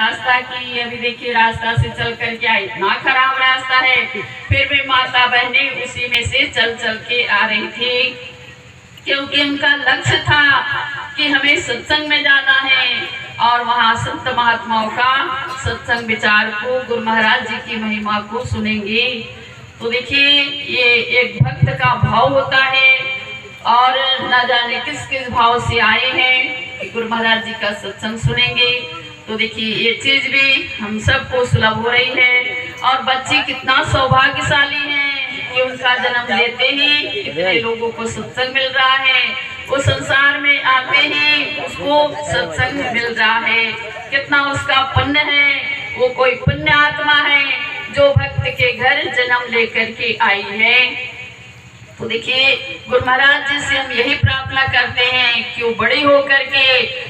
रास्ता की अभी देखिए रास्ता से चल कर के आई, इतना खराब रास्ता है, फिर भी माता बहने उसी में से चल चल के आ रही थी, क्योंकि उनका लक्ष्य था कि हमें सत्संग में जाना है और वहाँ संत महात्माओं का सत्संग विचार को, गुरु महाराज जी की महिमा को सुनेंगे। तो देखिए ये एक भक्त का भाव होता है और न जाने किस किस भाव से आए हैं कि गुरु महाराज जी का सत्संग सुनेंगे। तो देखिए ये चीज भी हम सबको सुलभ हो रही है और बच्चे कितना सौभाग्यशाली हैं कि उनका जन्म लेते ही इतने लोगों को सत्संग मिल रहा है, वो संसार में आते ही उसको सत्संग मिल रहा है। कितना उसका पुण्य है, वो कोई पुण्य आत्मा है जो भक्त के घर जन्म लेकर के आई है। तो देखिए गुरु महाराज जी से हम यही प्रार्थना करते हैं कि वो बड़ी होकर के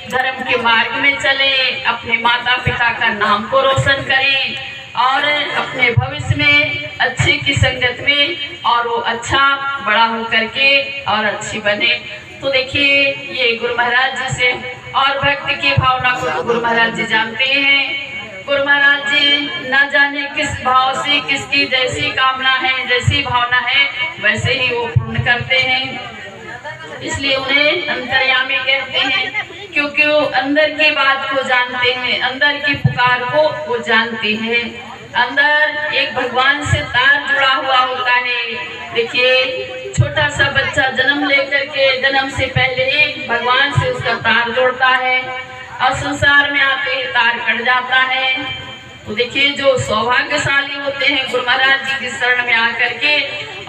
धर्म के मार्ग में चले, अपने माता पिता का नाम को रोशन करें और अपने भविष्य में अच्छे की संगत में और वो अच्छा बड़ा होकर के और अच्छी बने। तो देखिए ये गुरु महाराज जी से और भक्त की भावना को तो गुरु महाराज जी जानते हैं। गुरु महाराज जी न जाने किस भाव से किसकी जैसी कामना है, जैसी भावना है वैसे ही वो पूर्ण करते हैं, इसलिए उन्हें अंतर्यामी कहते हैं, क्योंकि वो अंदर की बात को जानते हैं, अंदर की पुकार को वो जानते हैं। अंदर एक भगवान से तार जुड़ा हुआ होता है। देखिए छोटा सा बच्चा जन्म लेकर के जन्म से पहले ही भगवान से उसका तार जोड़ता है और संसार में आते ही तार कट जाता है। तो देखिए जो सौभाग्यशाली होते हैं गुरु महाराज जी की शरण में आकर के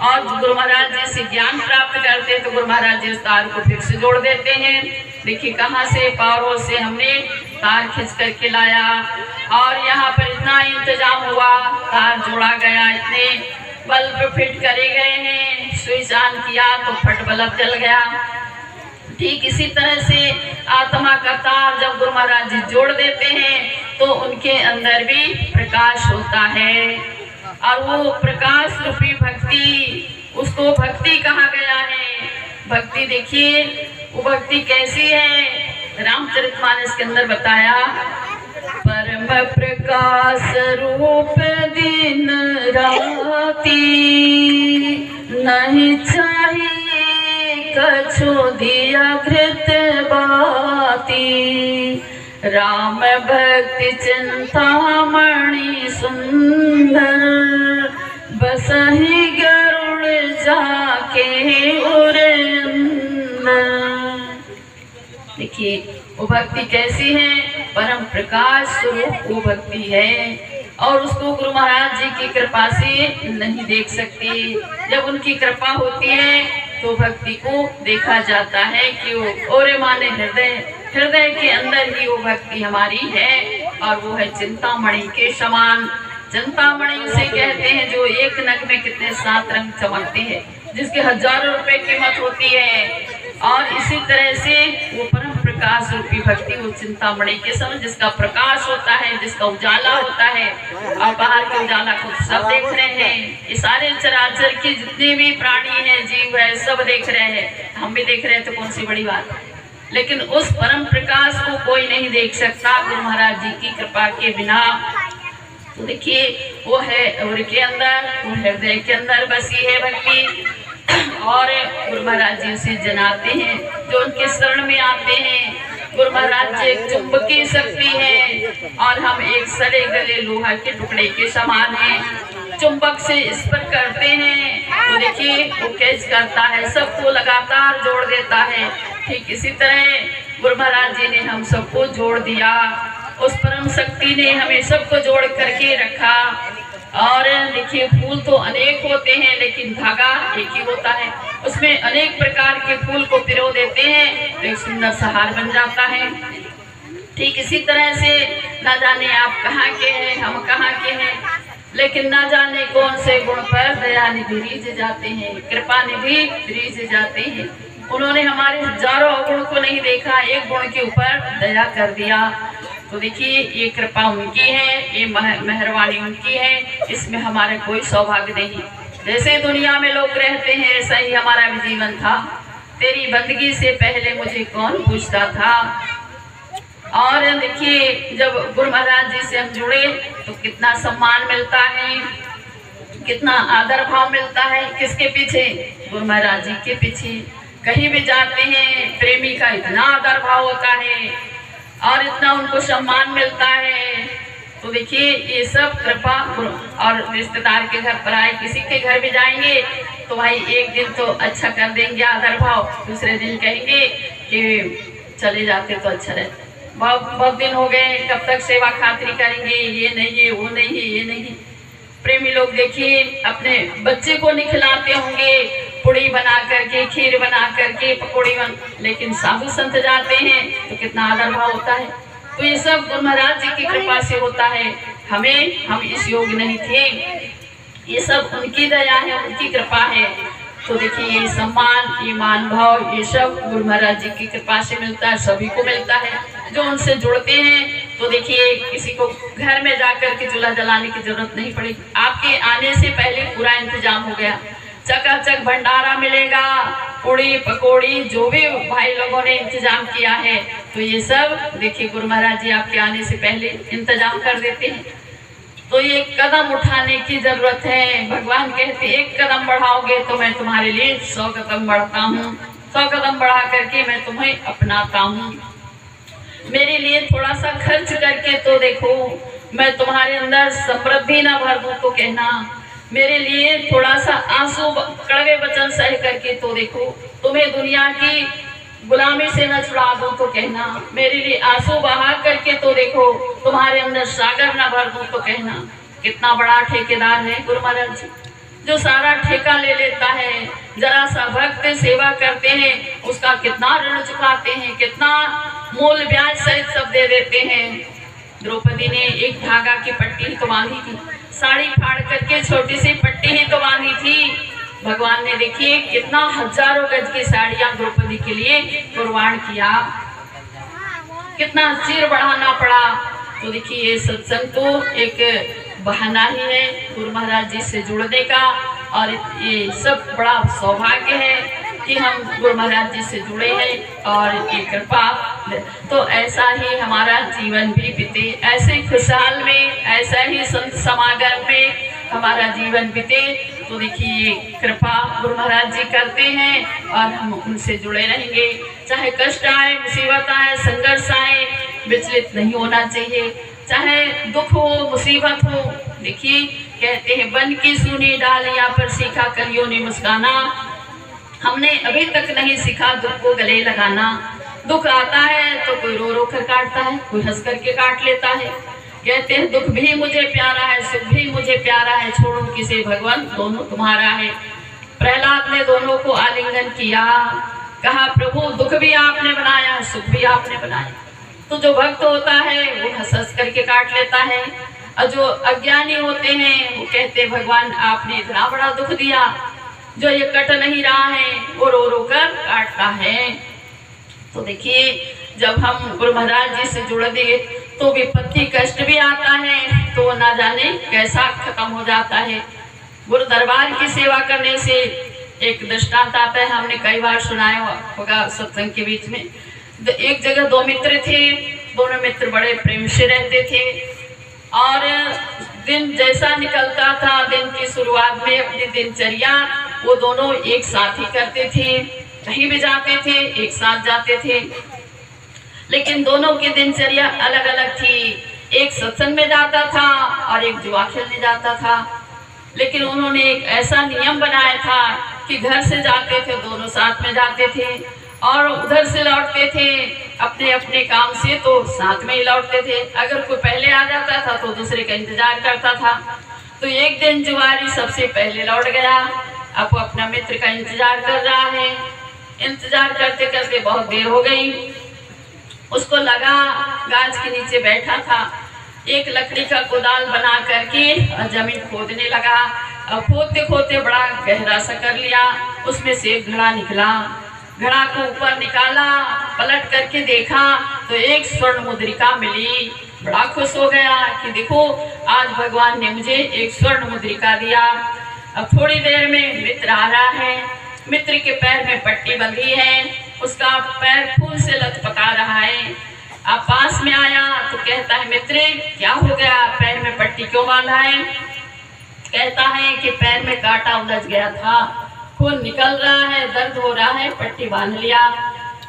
और गुरु महाराज जी से ज्ञान प्राप्त करते हैं, तो गुरु महाराज जी उस तार को फिर से जोड़ देते हैं। देखिए कहाँ से पावरों से हमने तार खींच करके लाया और यहाँ पर इतना इंतजाम हुआ, तार जोड़ा गया, इतने बल्ब फिट करे गए हैं, स्विच ऑन किया तो फट बल्ब जल गया। ठीक इसी तरह से आत्मा का तार जब गुरु महाराज जी जोड़ देते हैं तो उनके अंदर भी प्रकाश होता है और वो प्रकाश रूपी भक्ति, उसको भक्ति कहा गया है। भक्ति देखिए वो भक्ति कैसी है, रामचरितमानस के अंदर बताया, परम प्रकाश रूप दिन राती, नहीं चाहिए कछु दिया घृत बाती, राम भक्ति चिंतामणि सुंदर, बसहि गरुड़ जाके उरे अंदर। देखिए वो भक्ति कैसी है, परम प्रकाश स्वरूप वो भक्ति है और उसको गुरु महाराज जी की कृपा से नहीं देख सकते। जब उनकी कृपा होती है तो भक्ति को देखा जाता है कि वो ओरे माने हृदय के अंदर ही वो भक्ति हमारी है और वो है चिंतामणि के समान। चिंतामणि से कहते हैं जो एक नग में कितने 7 रंग चमकते हैं, जिसके हजारों रुपए कीमत होती है। और इसी तरह से वो परम प्रकाश रूपी भक्ति वो चिंतामणि के समय जिसका प्रकाश होता है, जिसका उजाला होता है। और बाहर के उजाला को सब देख रहे हैं, ये सारे चराचर के जितने भी प्राणी हैं, जीव है, सब देख रहे हैं, हम भी देख रहे हैं, तो कौन सी बड़ी बात है। लेकिन उस परम प्रकाश को कोई नहीं देख सकता गुरु महाराज जी की कृपा के बिना। तो देखिए वो है और के अंदर, वो हृदय के अंदर बसी है भक्ति और गुरु महाराज जी उसे जनाते हैं जो उनके शरण में आते हैं। गुरु महाराज जी एक चुंबकीय शक्ति है और हम एक सड़े गले लोहा के टुकड़े के समान हैं। चुंबक से स्पर्श करते हैं तो देखिए वो कैच करता है, सबको लगातार जोड़ देता है। ठीक इसी तरह गुरु महाराज जी ने हम सबको जोड़ दिया, उस परम शक्ति ने हमें सबको जोड़ करके रखा। और देखिए फूल तो अनेक होते हैं लेकिन धागा एक ही होता है, उसमें अनेक प्रकार के फूल को पिरो देते हैं तो एक सुंदर सा हार बन जाता है। ठीक इसी तरह से न जाने आप कहाँ के हैं, हम कहाँ के हैं, लेकिन न जाने कौन से गुण पर दया निधि रीझ जाते हैं, कृपा निधि रीझ जाते हैं। उन्होंने हमारे हजारों गुण को नहीं देखा, एक गुण के ऊपर दया कर दिया। तो देखिए ये कृपा उनकी है, ये मेहरबानी उनकी है, इसमें हमारा कोई सौभाग्य नहीं। जैसे दुनिया में लोग रहते हैं ऐसा ही हमारा भी जीवन था। तेरी बंदगी से पहले मुझे कौन पूछता था, और देखिए जब गुरु महाराज जी से हम जुड़े तो कितना सम्मान मिलता है, कितना आदर भाव मिलता है। किसके पीछे? गुरु महाराज जी के पीछे। कहीं भी जाते हैं प्रेमी का इतना आदर भाव होता है और इतना उनको सम्मान मिलता है। तो देखिए ये सब कृपा। और रिश्तेदार के घर पर आए, किसी के घर भी जाएंगे तो भाई एक दिन तो अच्छा कर देंगे आदर भाव, दूसरे दिन कहेंगे कि चले जाते तो अच्छा रहता। बहुत दिन हो गए, कब तक सेवा खातिरी करेंगे, ये नहीं है, वो नहीं है, ये नहीं है। प्रेमी लोग देखिए अपने बच्चे को नहीं खिलाते होंगे पुड़ी बना करके, खीर बना करके, पकौड़ी लेकिन साधु संत जाते हैं तो कितना आदर भाव होता है। तो ये सब गुरु महाराज जी की कृपा से होता है। हम इस योग नहीं थे, ये सब उनकी दया है, उनकी कृपा है। तो देखिए ये सम्मान, ये मान भाव, ये सब गुरु महाराज जी की कृपा से मिलता है, सभी को मिलता है जो उनसे जुड़ते हैं। तो देखिए किसी को घर में जाकर के चूल्हा जलाने की जरूरत नहीं पड़ेगी, आपके आने से पहले पूरा इंतजाम हो गया। चकाचक भंडारा मिलेगा, पूड़ी पकौड़ी जो भी भाई लोगों ने इंतजाम किया है, तो ये सब देखिए गुरु महाराज जी आपके आने से पहले इंतजाम कर देते हैं। तो ये कदम उठाने की जरूरत है। भगवान कहते एक कदम बढ़ाओगे तो मैं तुम्हारे लिए 100 कदम बढ़ता हूँ, 100 कदम बढ़ा करके मैं तुम्हें अपनाता हूँ। मेरे लिए थोड़ा सा खर्च करके तो देखो, मैं तुम्हारे अंदर समृद्धि ना भर दूं तो कहना। मेरे लिए थोड़ा सा आंसू कड़वे वचन सह करके तो देखो, तुम्हें दुनिया की गुलामी से न छुड़ा दूं तो कहना। मेरे लिए आंसू बहा करके तो देखो, तुम्हारे अंदर सागर न भर दूं तो कहना। कितना बड़ा ठेकेदार है गुरु महाराज जी, जो सारा ठेका ले लेता है। जरा सा भक्त सेवा करते हैं उसका कितना ऋण चुकाते हैं, कितना मूल ब्याज सहित सब दे देते हैं। द्रौपदी ने एक धागा की पट्टी ही तो बांधी थी, साड़ी फाड़ करके छोटी सी पट्टी ही तो बांधी थी। भगवान ने देखिए कितना हजारों गज की साड़ियां द्रौपदी के लिए कुर्बान किया, कितना सिर बढ़ाना पड़ा। तो देखिए ये सत्संग तो एक बहाना ही है गुरु महाराज जी से जुड़ने का, और ये सब बड़ा सौभाग्य है कि हम गुरु महाराज जी से जुड़े हैं और ये कृपा। तो ऐसा ही हमारा जीवन भी बीते, ऐसे खुशहाल में, ऐसा ही संत समागम में हमारा जीवन बीते। तो देखिए कृपा गुरु महाराज जी करते हैं और हम उनसे जुड़े रहेंगे। चाहे कष्ट आए, मुसीबत आए, संघर्ष आए, विचलित नहीं होना चाहिए। चाहे दुख हो, मुसीबत हो, देखिए कहते हैं बन की सूनी डालियां पर सीखा कलियों ने मुस्काना। हमने अभी तक नहीं सीखा दुख को गले लगाना। दुख आता है तो कोई रो रो कर काटता है, कोई हंस करके काट लेता है। कहते हैं दुख भी मुझे प्यारा है, सुख भी मुझे प्यारा है, छोड़ो किसे भगवान दोनों तुम्हारा है। प्रहलाद ने दोनों को आलिंगन किया, कहा प्रभु दुख भी आपने बनाया, सुख भी आपने बनाया। तो जो भक्त होता है वो हंस हंस करके काट लेता है, और जो अज्ञानी होते हैं वो कहते भगवान आपने इतना बड़ा दुख दिया, जो ये कट नहीं रहा है वो रो रो कर काटता है। तो देखिए जब हम गुरु महाराज जी से जुड़ दिए तो विपत्ति कष्ट भी आता है तो ना जाने कैसा खत्म हो जाता है। गुरु दरबार की सेवा करने से एक दृष्टांत आता है, हमने कई बार सुनाया होगा सत्संग के बीच में। एक जगह दो मित्र थे, दोनों मित्र बड़े प्रेम से रहते थे, और दिन जैसा निकलता था, दिन की शुरुआत में अपनी दिनचर्या वो दोनों एक साथ ही करते थे, कहीं भी जाते थे एक साथ जाते थे, लेकिन दोनों की दिनचर्या अलग अलग थी। एक सत्संग में जाता था और एक जुआ खेलने जाता था। लेकिन उन्होंने एक ऐसा नियम बनाया था कि घर से जाते थे दोनों साथ में जाते थे, और उधर से लौटते थे अपने अपने काम से तो साथ में ही लौटते थे। अगर कोई पहले आ जाता था तो दूसरे का इंतजार करता था। तो एक दिन जुआरी सबसे पहले लौट गया, अब वो अपना मित्र का इंतजार कर रहा है। इंतजार करते करते बहुत देर हो गई, उसको लगा गाछ के नीचे बैठा था, एक लकड़ी का कुदाल बना करके जमीन खोदने लगा। खोदते खोदते बड़ा गहरा सा कर लिया, उसमें से एक घड़ा निकला। घड़ा को ऊपर निकाला, पलट करके देखा तो एक स्वर्ण मुद्रिका मिली। बड़ा खुश हो गया कि देखो आज भगवान ने मुझे एक स्वर्ण मुद्रिका दिया। अब थोड़ी देर में मित्र आ रहा है, मित्र के पैर में पट्टी बंधी है, उसका पैर खून से लथपथा रहा है। अब पास में आया तो कहता है, मित्र क्या हो गया, पैर में पट्टी क्यों बांधा है? कहता है कि पैर में कांटा उलझ गया था, खून निकल रहा है, दर्द हो रहा है, पट्टी बांध लिया।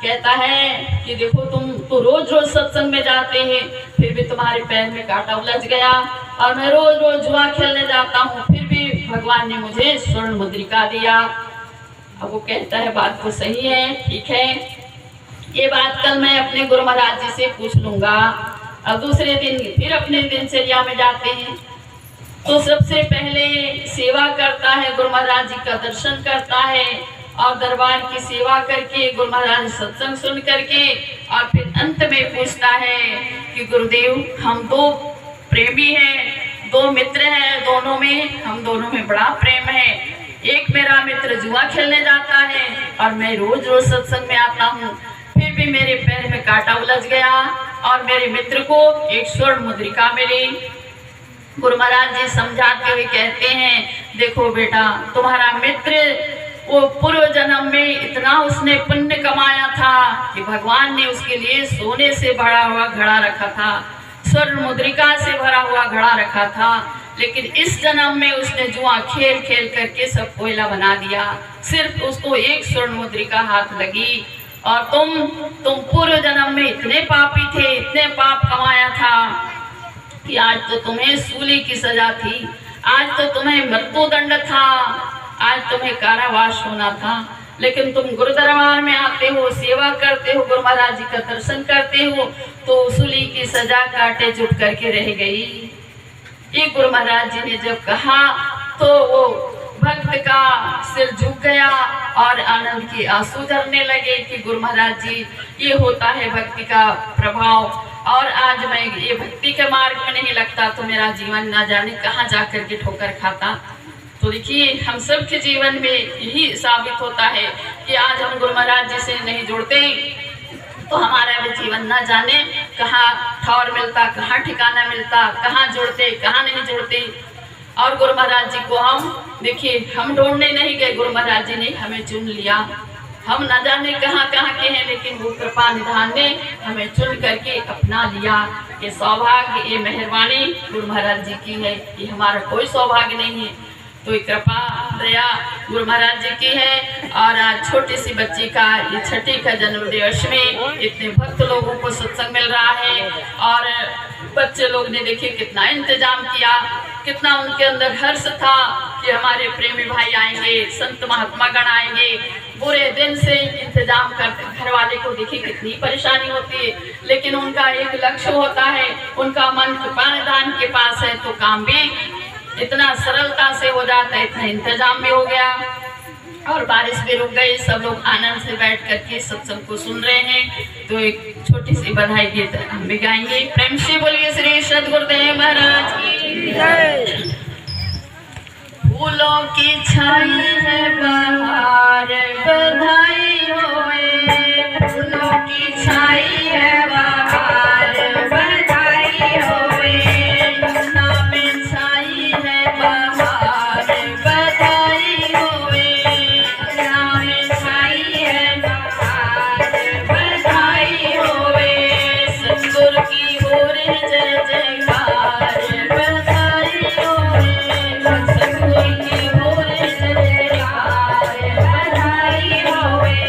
कहता है कि देखो तुम तो रोज रोज सत्संग में जाते हैं, फिर भी तुम्हारे पैर में कांटा उलझ गया, और मैं रोज रोज जुआ खेलने जाता हूँ, फिर भी भगवान ने मुझे स्वर्ण मुद्रिका दिया। अब वो कहता है बात तो सही है, ठीक है, ये बात कल मैं अपने गुरु महाराज जी से पूछ लूंगा। अब दूसरे दिन फिर अपने दिनचर्या में जाते हैं, तो सबसे पहले सेवा करता है, गुरु महाराज जी का दर्शन करता है, और दरबार की सेवा करके गुरु महाराज सत्संग सुन करके, और फिर अंत में पूछता है कि गुरुदेव हम दो प्रेमी हैं, दो मित्र हैं, हम दोनों में बड़ा प्रेम है। एक मेरा मित्र जुआ खेलने जाता है और मैं रोज रोज सत्संग में आता हूँ, फिर भी मेरे पैर में कांटा उलझ गया और मेरे मित्र को एक स्वर्ण मुद्रिका मिली। गुरु महाराज जी समझाते हुए कहते हैं, देखो बेटा, तुम्हारा मित्र वो पूर्व जन्म में इतना उसने पुण्य कमाया था कि भगवान ने उसके लिए सोने से भरा हुआ घड़ा रखा था, स्वर्ण मुद्रिका से भरा हुआ घड़ा रखा था, लेकिन इस जन्म में उसने जुआ खेल खेल करके सब कोयला बना दिया, सिर्फ उसको एक स्वर्ण मुद्रिका हाथ लगी। और तुम पूर्व जन्म में इतने पापी थे, इतने पाप कमाया था कि आज तो तुम्हें सूली की सजा थी, आज तो तुम्हें मृत्युदंड था, आज तुम्हें कारावास होना था, लेकिन तुम गुरु दरबार में आते हो, सेवा करते हो, गुरु महाराज जी का दर्शन करते हो, तो सूली की सजा काटे चुप करके रह गई। ये गुरु महाराज जी ने जब कहा तो वो भक्त का सिर झुक गया और आनंद के आंसू झरने लगे कि गुरु महाराज जी, ये होता है भक्ति का प्रभाव, और आज मैं ये भक्ति के मार्ग में नहीं लगता तो मेरा जीवन ना जाने कहाँ जा कर के ठोकर खाता। तो देखिए, हम सब के जीवन में यही साबित होता है कि आज हम गुरु महाराज जी से नहीं जुड़ते तो हमारा भी जीवन ना जाने कहाँ ठौर मिलता, कहाँ ठिकाना मिलता, कहाँ जुड़ते, कहाँ नहीं जुड़ते। और गुरु महाराज जी को हम देखिए, हम ढूंढने नहीं गए, गुरु महाराज जी ने हमें चुन लिया। हम न जाने कहाँ कहाँ के हैं, लेकिन वो कृपा निधान ने हमें चुन करके अपना लिया। ये सौभाग्य, ये मेहरबानी गुरु महाराज जी की है, ये हमारा कोई सौभाग्य नहीं है। तो ये कृपा दया गुरु महाराज जी की है। और आज छोटी सी बच्ची का ये छठी का जन्मदिवस में इतने भक्त लोगों को सत्संग मिल रहा है, और बच्चे लोग ने देखिए कितना इंतजाम किया, कितना उनके अंदर हर्ष था कि हमारे प्रेमी भाई आएंगे, संत महात्मा गण आएंगे। पूरे दिन से इंतजाम करते, घर वाले को देखिए कितनी परेशानी होती है, लेकिन उनका एक लक्ष्य होता है, उनका मन कृपा निधान के पास है, तो काम भी इतना सरलता से हो जाता है, इतना इंतजाम भी हो गया। और बारिश भी रुक गई, सब लोग आनंद से बैठ करके सत्संग को सुन रहे हैं। तो एक छोटी सी बधाई गीत हम भी गाएंगे। प्रेम से बोलिए श्री सद्गुरुदेव महाराज की जय। फूलों की छाई है बहार, बधाई होए, फूलों की छाई है बहार, बधाई होए, यमुना में छाई है बहार, बधाई होए, यमुना में छाई है बहार, बधाई होए, सतगुरु की हो रे जय जयकार, बधाई होए, सतगुरु की हो रे जय जयकार, बधाई होए,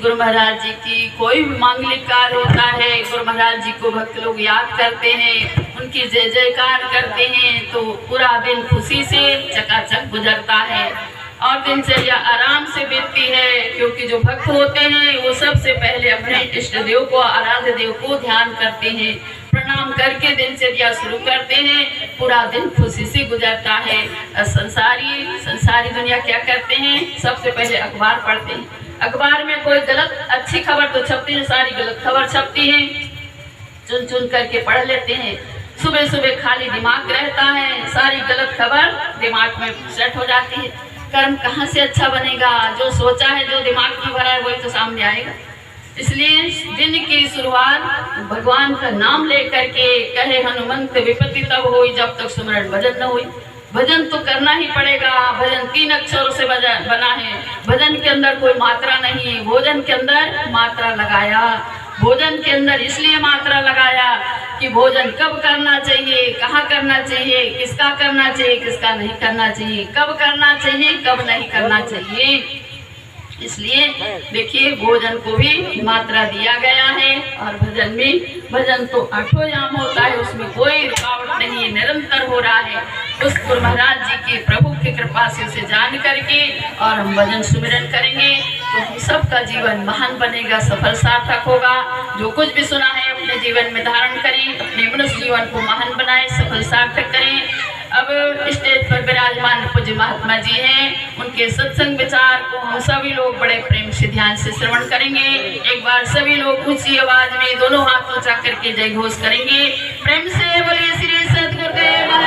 गुरु महाराज जी की कोई भी मांगलिक कार्य होता है, गुरु महाराज जी को भक्त लोग याद करते हैं, उनकी जय जयकार करते हैं, तो पूरा दिन खुशी से चकाचक गुजरता है और दिनचर्या आराम से बीतती है। क्योंकि जो भक्त होते हैं वो सबसे पहले अपने इष्ट देव को, आराध्य देव को ध्यान करते हैं, प्रणाम करके दिनचर्या शुरू करते हैं, पूरा दिन खुशी से गुजरता है। संसारी दुनिया क्या करते हैं, सबसे पहले अखबार पढ़ते हैं, अखबार में कोई गलत अच्छी खबर तो छपती है, सारी गलत खबर छपती है, चुन चुन करके पढ़ लेते हैं। सुबह सुबह खाली दिमाग रहता है, सारी गलत खबर दिमाग में सेट हो जाती है। कर्म कहाँ से अच्छा बनेगा, जो सोचा है, जो दिमाग में भरा है वही तो सामने आएगा। इसलिए दिन की शुरुआत भगवान का नाम लेकर के, कहे हनुमंत विपत्ति तब हुई जब तक सुमरण भजन न हुई। भजन तो करना ही पड़ेगा। भजन 3 अक्षरों से बना है। भजन के अंदर कोई मात्रा नहीं, भोजन के अंदर मात्रा लगाया। भोजन के अंदर इसलिए मात्रा लगाया कि भोजन कब करना चाहिए, कहाँ करना चाहिए, किसका करना चाहिए, किसका नहीं करना चाहिए, कब करना चाहिए, कब नहीं करना चाहिए। इसलिए देखिए भोजन को भी मात्रा दिया गया है। और भजन में, भजन तो आठों याम होता है, उसमें कोई रुकावट नहीं है, निरंतर हो रहा है। उस गुरु महाराज जी की प्रभु की कृपा से उसे जान करके और हम भजन सुमिरन करेंगे तो हम सबका जीवन महान बनेगा, सफल सार्थक होगा। जो कुछ भी सुना है अपने जीवन में धारण करें, अपने मनुष्य जीवन को महान बनाए, सफल सार्थक करें। अब स्टेज पर विराजमान पूज्य महात्मा जी हैं, उनके सत्संग विचार को हम सभी लोग बड़े प्रेम से ध्यान से श्रवण करेंगे। एक बार सभी लोग ऊंची आवाज में दोनों हाथ ऊंचा करके जय घोष करेंगे। प्रेम से बोलिए श्री सद्गुरुदेव।